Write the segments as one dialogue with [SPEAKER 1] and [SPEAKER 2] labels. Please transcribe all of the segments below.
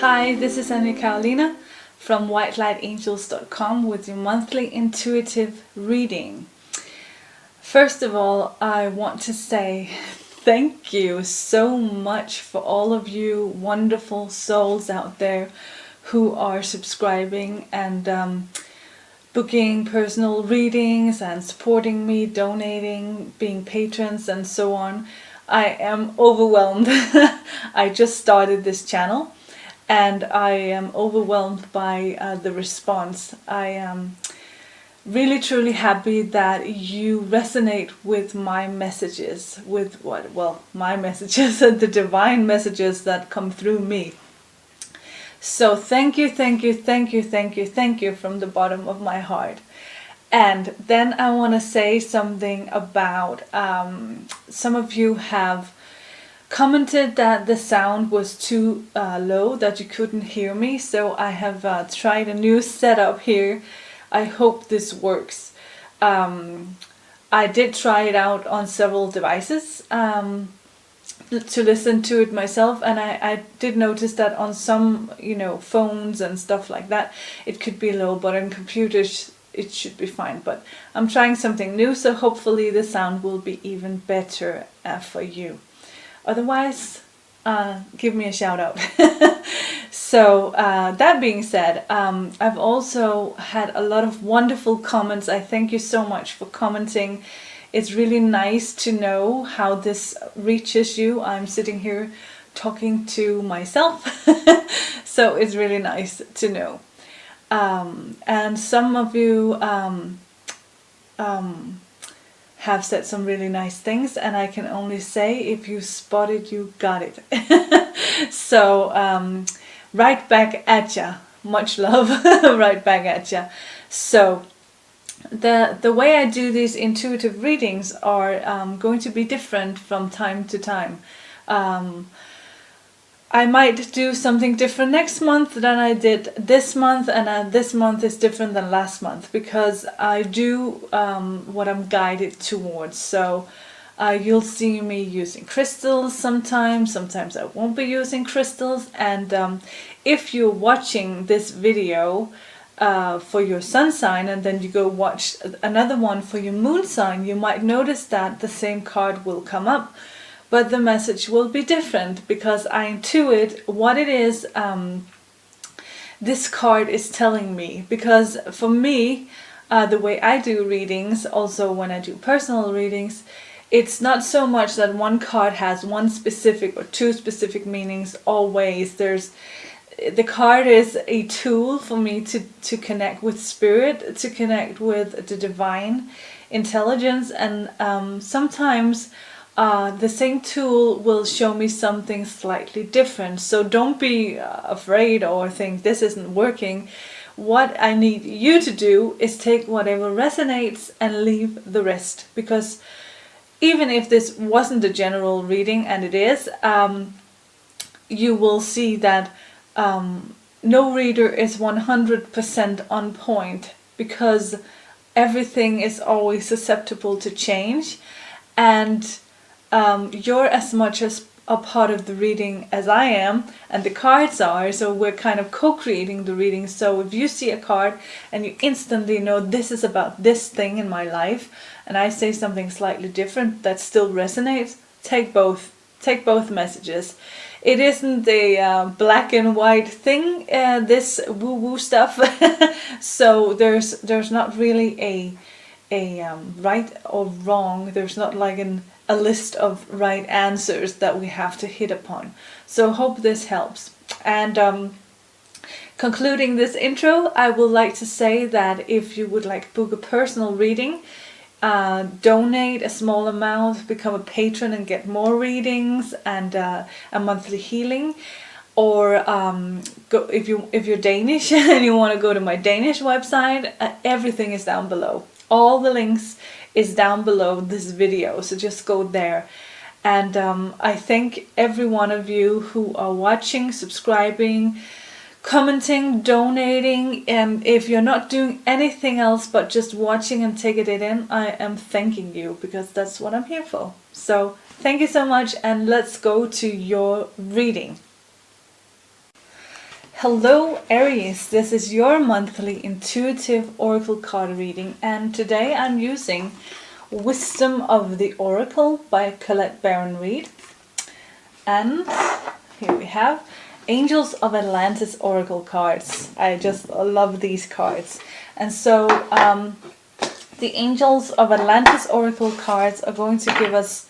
[SPEAKER 1] Hi, this is Carolina from whitelightingels.com with your monthly intuitive reading. First of all, I want to say thank you so much for all of you wonderful souls out there who are subscribing and booking personal readings and supporting me, donating, being patrons and so on. I am overwhelmed. I just started this channel and I am overwhelmed by the response. I am really truly happy that you resonate with my messages, with my messages, the divine messages that come through me. So thank you, thank you, thank you, thank you, thank you from the bottom of my heart. And then I want to say something about some of you have commented that the sound was too low, that you couldn't hear me. So I have tried a new setup here. I hope this works. I did try it out on several devices to listen to it myself, and I did notice that on some phones and stuff like that it could be low, but on computers it should be fine. But I'm trying something new, so hopefully the sound will be even better for you. Otherwise, give me a shout out. So that being said, I've also had a lot of wonderful comments. I thank you so much for commenting. It's really nice to know how this reaches you. I'm sitting here talking to myself, so it's really nice to know. And some of you have said some really nice things, and I can only say, if you spot it, you got it. So right back at ya. Much love. Right back at ya. So the way I do these intuitive readings are going to be different from time to time. I might do something different next month than I did this month, and this month is different than last month because I do what I'm guided towards. So you'll see me using crystals sometimes I won't be using crystals. And if you're watching this video for your sun sign and then you go watch another one for your moon sign, you might notice that the same card will come up, but the message will be different because I intuit what it is this card is telling me. Because for me, the way I do readings, also when I do personal readings, it's not so much that one card has one specific or two specific meanings always. The card is a tool for me to connect with spirit, to connect with the divine intelligence, and sometimes the same tool will show me something slightly different. So don't be afraid or think this isn't working. What I need you to do is take whatever resonates and leave the rest. Because even if this wasn't a general reading, and it is, you will see that no reader is 100% on point, because everything is always susceptible to change, and you're as much as a part of the reading as I am, and the cards are, so we're kind of co-creating the reading. So if you see a card and you instantly know this is about this thing in my life, and I say something slightly different that still resonates, take both messages. It isn't a black and white thing, this woo-woo stuff. So there's not really a right or wrong. There's not like a list of right answers that we have to hit upon. So hope this helps. And concluding this intro, I would like to say that if you would like to book a personal reading, donate a small amount, become a patron and get more readings and a monthly healing. Or go if you're Danish and you want to go to my Danish website, everything is down below. All the links is down below this video, so just go there. And I thank every one of you who are watching, subscribing, commenting, donating, and if you're not doing anything else but just watching and taking it in, I am thanking you, because that's what I'm here for. So thank you so much, and let's go to your reading. Hello Aries, this is your monthly intuitive oracle card reading, and today I'm using Wisdom of the Oracle by Colette Baron Reid. And here we have Angels of Atlantis Oracle cards. I just love these cards. And so the Angels of Atlantis Oracle cards are going to give us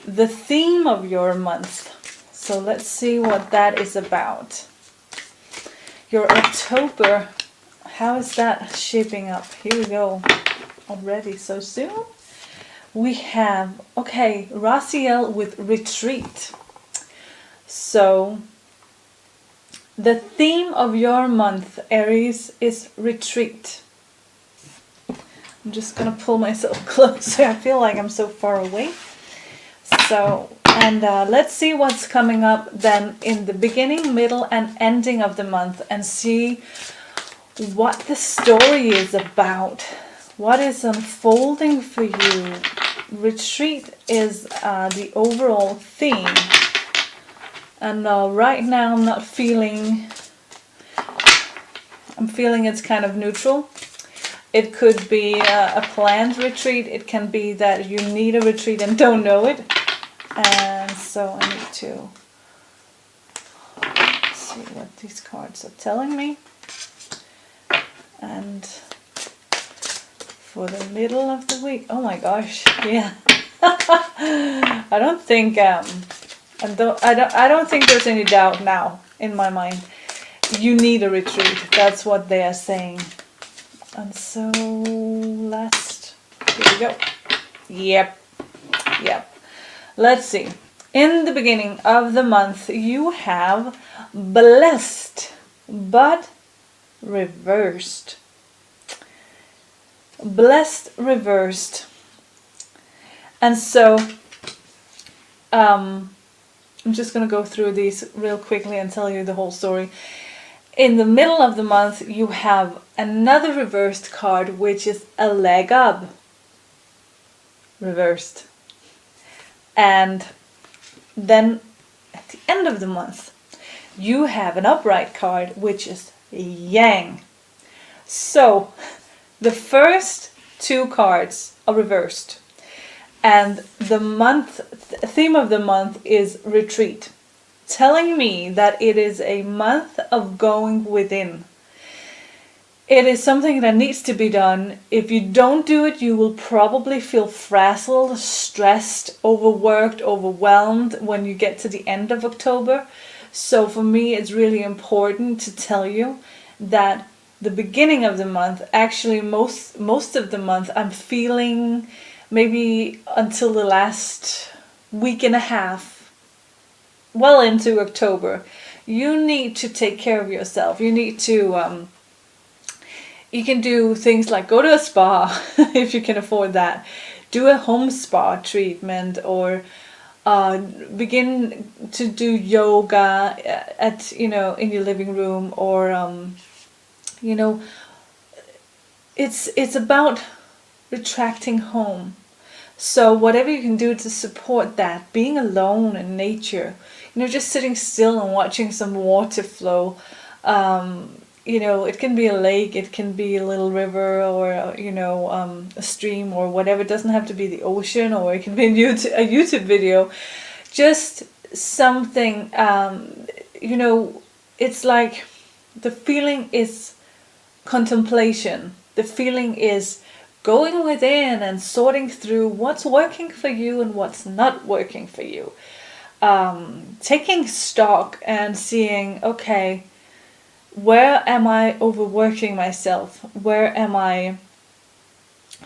[SPEAKER 1] the theme of your month. So let's see what that is about. Your October, how is that shaping up? Here we go. Already so soon. We have, okay, Raziel with retreat. So the theme of your month, Aries, is retreat. I'm just gonna pull myself closer. I feel like I'm so far away. So, and let's see what's coming up then in the beginning, middle, and ending of the month, and see what the story is about. What is unfolding for you? Retreat is the overall theme. And right now I'm not feeling, I'm feeling it's kind of neutral. It could be a planned retreat. It can be that you need a retreat and don't know it. And so I need to see what these cards are telling me. And for the middle of the week, oh my gosh, yeah. I don't think I don't think there's any doubt now in my mind. You need a retreat. That's what they are saying. And so here we go. Yep. Let's see. In the beginning of the month, you have blessed, but reversed. Blessed, reversed. And so, I'm just going to go through these real quickly and tell you the whole story. In the middle of the month, you have another reversed card, which is a leg up. Reversed. And then at the end of the month, you have an upright card, which is yang. So the first two cards are reversed. And the theme of the month is retreat, telling me that it is a month of going within. It is something that needs to be done. If you don't do it, you will probably feel frazzled, stressed, overworked, overwhelmed when you get to the end of October. So for me, it's really important to tell you that the beginning of the month, actually most of the month, I'm feeling maybe until the last week and a half, well into October, you need to take care of yourself. You need to you can do things like go to a spa if you can afford that. Do a home spa treatment, or begin to do yoga at in your living room, or it's about retracting home. So whatever you can do to support that, being alone in nature, just sitting still and watching some water flow. It can be a lake, it can be a little river, or a stream, or whatever. It doesn't have to be the ocean, or it can be a YouTube video. Just something, it's like the feeling is contemplation. The feeling is going within and sorting through what's working for you and what's not working for you. Taking stock and seeing, okay, where am I overworking myself? Where am I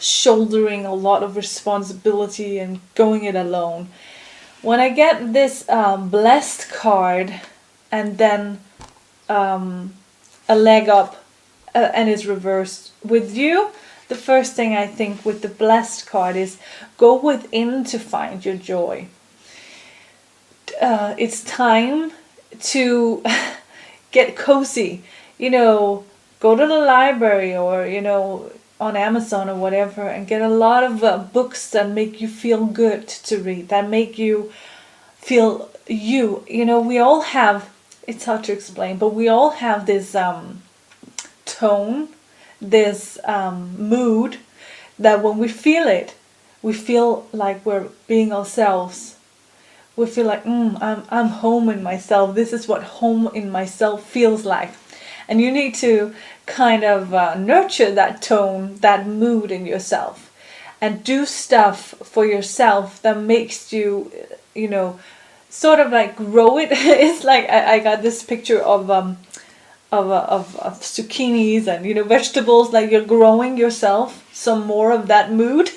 [SPEAKER 1] shouldering a lot of responsibility and going it alone? When I get this blessed card and then a leg up and it's reversed with you, the first thing I think with the blessed card is go within to find your joy. It's time to get cozy, go to the library, or on Amazon or whatever, and get a lot of books that make you feel good to read, that make you feel we all have it's hard to explain, but we all have this tone, this mood, that when we feel it, we feel like we're being ourselves. We feel like, I'm home in myself. This is what home in myself feels like. And you need to kind of nurture that tone, that mood in yourself, and do stuff for yourself that makes you, sort of like grow it. It's like I got this picture of zucchinis and vegetables, like you're growing yourself some more of that mood,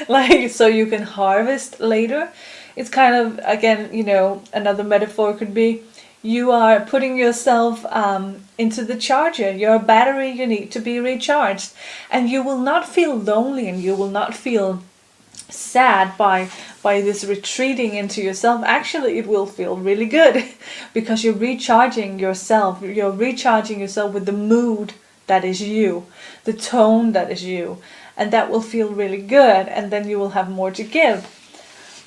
[SPEAKER 1] like so you can harvest later. It's kind of, again, another metaphor could be you are putting yourself into the charger. You're a battery, you need to be recharged, and you will not feel lonely, and you will not feel sad by this retreating into yourself. Actually, it will feel really good because you're recharging yourself. You're recharging yourself with the mood that is you, the tone that is you, and that will feel really good, and then you will have more to give.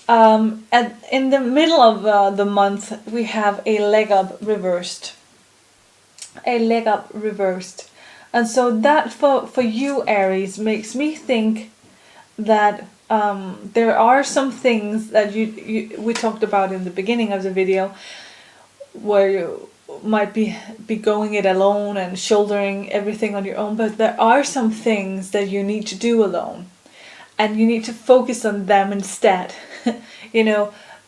[SPEAKER 1] And in the middle of the month, we have a leg up reversed. A leg up reversed. And so that for you, Aries, makes me think that there are some things that we talked about in the beginning of the video, where you might be going it alone and shouldering everything on your own, but there are some things that you need to do alone, and you need to focus on them instead.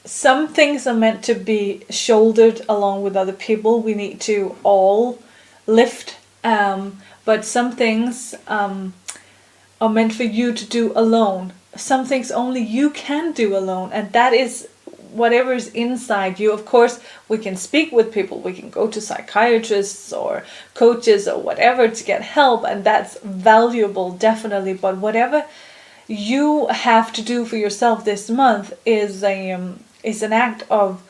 [SPEAKER 1] Some things are meant to be shouldered along with other people. We need to all lift, but some things are meant for you to do alone. Some things only you can do alone, and that is whatever is inside you. Of course, we can speak with people, we can go to psychiatrists or coaches or whatever to get help, and that's valuable, definitely. But whatever you have to do for yourself this month is an act of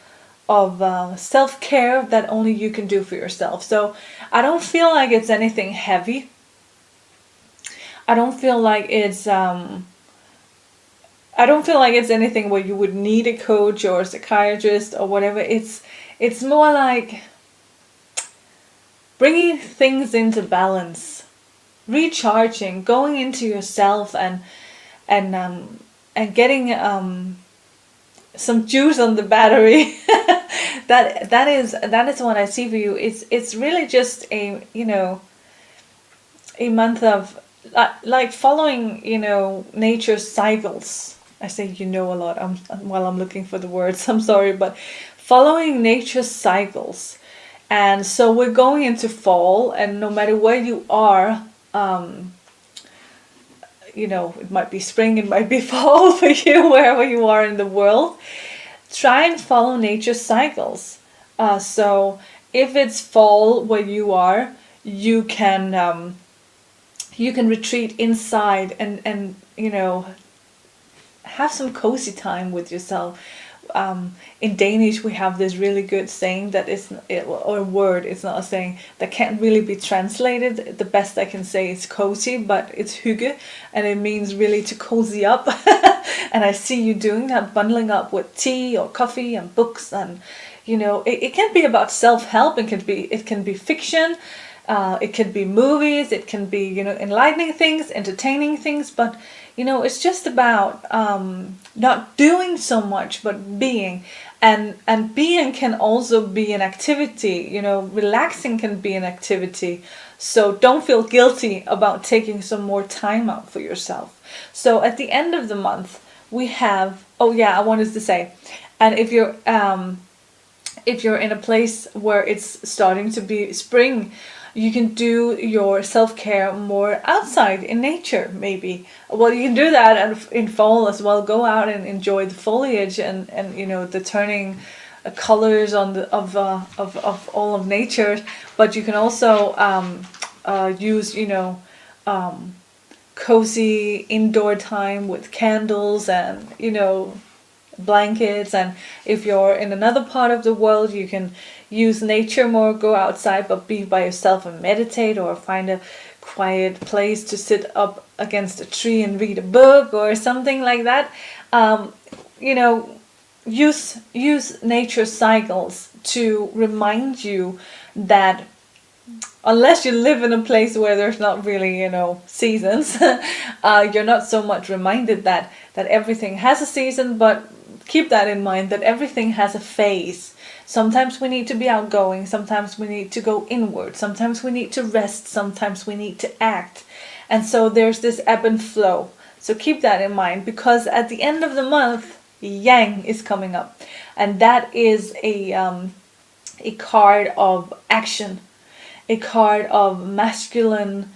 [SPEAKER 1] self-care that only you can do for yourself. So I don't feel like it's anything heavy. I don't feel like it's anything where you would need a coach or a psychiatrist or whatever. It's more like bringing things into balance, recharging, going into yourself, and getting some juice on the battery. that is what I see for you. It's really just a month of like following nature's cycles. I say a lot while I'm looking for the words. I'm sorry, but following nature's cycles. And so we're going into fall, and no matter where you are, it might be spring, it might be fall for you, wherever you are in the world. Try and follow nature's cycles. So if it's fall where you are, you can retreat inside and have some cozy time with yourself. In Danish, we have this really good saying that or word, it's not a saying, that can't really be translated. The best I can say is cozy, but it's hygge, and it means really to cozy up. And I see you doing that, bundling up with tea or coffee and books, and it can be about self-help. It can be fiction. It could be movies, it can be, enlightening things, entertaining things, but, it's just about not doing so much, but being. And being can also be an activity, relaxing can be an activity. So don't feel guilty about taking some more time out for yourself. So at the end of the month, we have, I wanted to say, and if you're in a place where it's starting to be spring, you can do your self-care more outside in nature, maybe. Well, you can do that in fall as well. Go out and enjoy the foliage and the turning colors of all of nature. But you can also use cozy indoor time with candles and blankets. And if you're in another part of the world, you can use nature more, go outside, but be by yourself and meditate, or find a quiet place to sit up against a tree and read a book or something like that. Use nature cycles to remind you that unless you live in a place where there's not really, seasons, you're not so much reminded that everything has a season. But keep that in mind, that everything has a phase. Sometimes we need to be outgoing, sometimes we need to go inward, sometimes we need to rest, sometimes we need to act. And so there's this ebb and flow. So keep that in mind, because at the end of the month, Yang is coming up, and that is a card of action, a card of masculine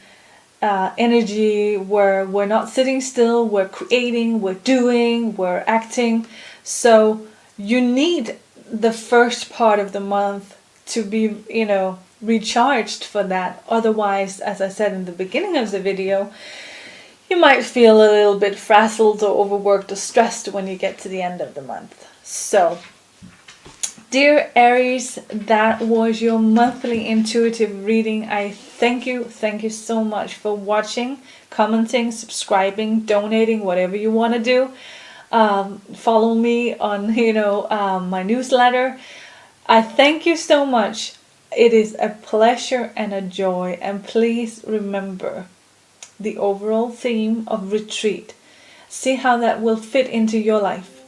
[SPEAKER 1] energy, where we're not sitting still, we're creating, we're doing, we're acting. So you need the first part of the month to be, recharged for that. Otherwise, as I said in the beginning of the video, you might feel a little bit frazzled or overworked or stressed when you get to the end of the month. So, dear Aries, that was your monthly intuitive reading. I thank you so much for watching, commenting, subscribing, donating, whatever you want to do. Follow me on, my newsletter. I thank you so much. It is a pleasure and a joy. And please remember the overall theme of retreat. See how that will fit into your life,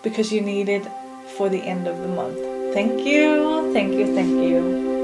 [SPEAKER 1] because you need it for the end of the month. Thank you.